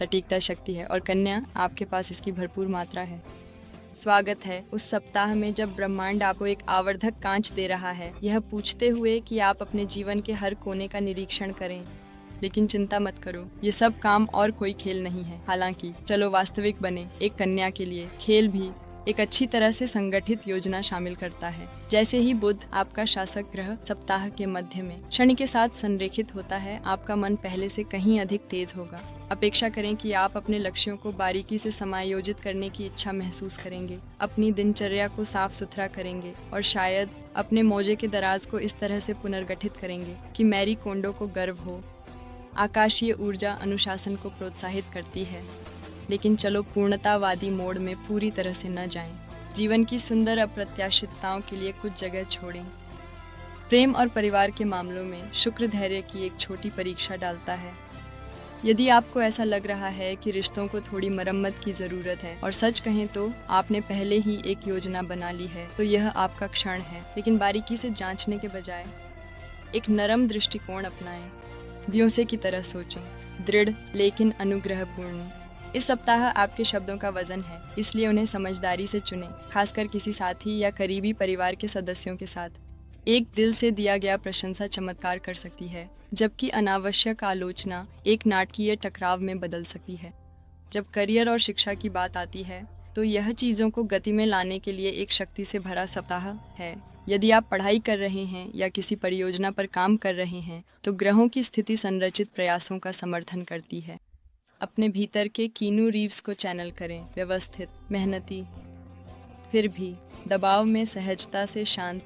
सटीकता शक्ति है और कन्या आपके पास इसकी भरपूर मात्रा है। स्वागत है उस सप्ताह में जब ब्रह्मांड आपको एक आवर्धक कांच दे रहा है, यह पूछते हुए कि आप अपने जीवन के हर कोने का निरीक्षण करें। लेकिन चिंता मत करो, ये सब काम और कोई खेल नहीं है। हालांकि चलो वास्तविक बने। एक कन्या के लिए खेल भी एक अच्छी तरह से संगठित योजना शामिल करता है। जैसे ही बुध आपका शासक ग्रह सप्ताह के मध्य में शनि के साथ संरेखित होता है, आपका मन पहले से कहीं अधिक तेज होगा। अपेक्षा करें कि आप अपने लक्ष्यों को बारीकी से समायोजित करने की इच्छा महसूस करेंगे, अपनी दिनचर्या को साफ सुथरा करेंगे और शायद अपने मोजे के दराज को इस तरह से पुनर्गठित करेंगे कि मैरी कोंडो को गर्व हो। आकाशीय ऊर्जा अनुशासन को प्रोत्साहित करती है, लेकिन चलो पूर्णतावादी मोड में पूरी तरह से न जाएं। जीवन की सुंदर अप्रत्याशितताओं के लिए कुछ जगह छोड़ें। प्रेम और परिवार के मामलों में शुक्र धैर्य की एक छोटी परीक्षा डालता है। यदि आपको ऐसा लग रहा है कि रिश्तों को थोड़ी मरम्मत की ज़रूरत है और सच कहें तो आपने पहले ही एक योजना बना ली है, तो यह आपका क्षण है। लेकिन बारीकी से जांचने के बजाय एक नरम दृष्टिकोण अपनाएं। ब्योंसे की तरह सोचें, दृढ़ लेकिन अनुग्रहपूर्ण। इस सप्ताह आपके शब्दों का वजन है, इसलिए उन्हें समझदारी से चुनें, खासकर किसी साथी या करीबी परिवार के सदस्यों के साथ। एक दिल से दिया गया प्रशंसा चमत्कार कर सकती है, जबकि अनावश्यक आलोचना एक नाटकीय टकराव में बदल सकती है। जब करियर और शिक्षा की बात आती है, तो यह चीज़ों को गति में लाने के लिए एक शक्ति से भरा सप्ताह है। यदि आप पढ़ाई कर रहे हैं या किसी परियोजना पर काम कर रहे हैं, तो ग्रहों की स्थिति संरचित प्रयासों का समर्थन करती है। अपने भीतर के कीनू रीव्स को चैनल करें, व्यवस्थित, मेहनती, फिर भी दबाव में सहजता से शांत।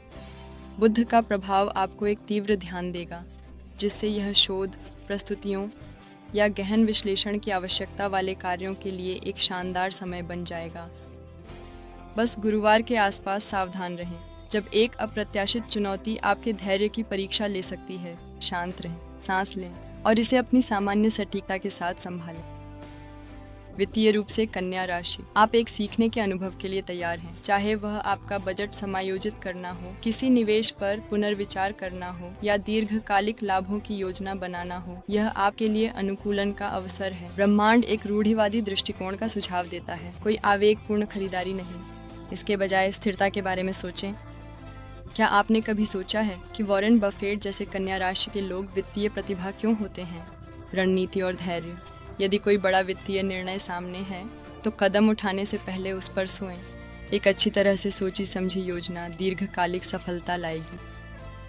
बुध का प्रभाव आपको एक तीव्र ध्यान देगा, जिससे यह शोध, प्रस्तुतियों या गहन विश्लेषण की आवश्यकता वाले कार्यों के लिए एक शानदार समय बन जाएगा। बस गुरुवार के आसपास सावधान रहें, जब एक अप्रत्याशित चुनौती आपके धैर्य की परीक्षा ले सकती है। शांत रहें, सांस लें और इसे अपनी सामान्य सटीकता के साथ संभालें। वित्तीय रूप से कन्या राशि, आप एक सीखने के अनुभव के लिए तैयार हैं, चाहे वह आपका बजट समायोजित करना हो, किसी निवेश पर पुनर्विचार करना हो या दीर्घकालिक लाभों की योजना बनाना हो। यह आपके लिए अनुकूलन का अवसर है। ब्रह्मांड एक रूढ़िवादी दृष्टिकोण का सुझाव देता है, कोई आवेगपूर्ण खरीदारी नहीं। इसके बजाय स्थिरता के बारे में सोचें। क्या आपने कभी सोचा है कि वॉरेन बफेट जैसे कन्या राशि के लोग वित्तीय प्रतिभा क्यों होते हैं? रणनीति और धैर्य। यदि कोई बड़ा वित्तीय निर्णय सामने है, तो कदम उठाने से पहले उस पर सोएं। एक अच्छी तरह से सोची समझी योजना दीर्घकालिक सफलता लाएगी।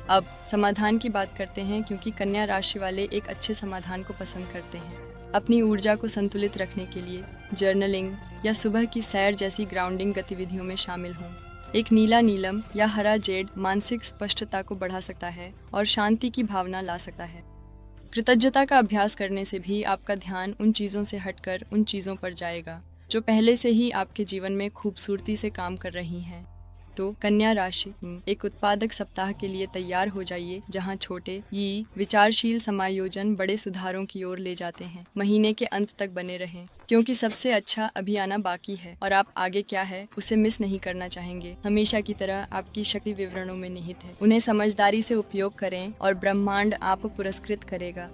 अब समाधान की बात करते हैं, क्योंकि कन्या राशि वाले एक अच्छे समाधान को पसंद करते हैं। अपनी ऊर्जा को संतुलित रखने के लिए जर्नलिंग या सुबह की सैर जैसी ग्राउंडिंग गतिविधियों में शामिल हों। एक नीला नीलम या हरा जेड मानसिक स्पष्टता को बढ़ा सकता है और शांति की भावना ला सकता है। कृतज्ञता का अभ्यास करने से भी आपका ध्यान उन चीज़ों से हटकर उन चीज़ों पर जाएगा जो पहले से ही आपके जीवन में खूबसूरती से काम कर रही हैं। तो कन्या राशि, एक उत्पादक सप्ताह के लिए तैयार हो जाइए, जहां छोटे ये विचारशील समायोजन बड़े सुधारों की ओर ले जाते हैं। महीने के अंत तक बने रहें, क्योंकि सबसे अच्छा अभी आना बाकी है और आप आगे क्या है उसे मिस नहीं करना चाहेंगे। हमेशा की तरह आपकी शक्ति विवरणों में निहित है, उन्हें समझदारी से उपयोग करें और ब्रह्मांड आप पुरस्कृत करेगा।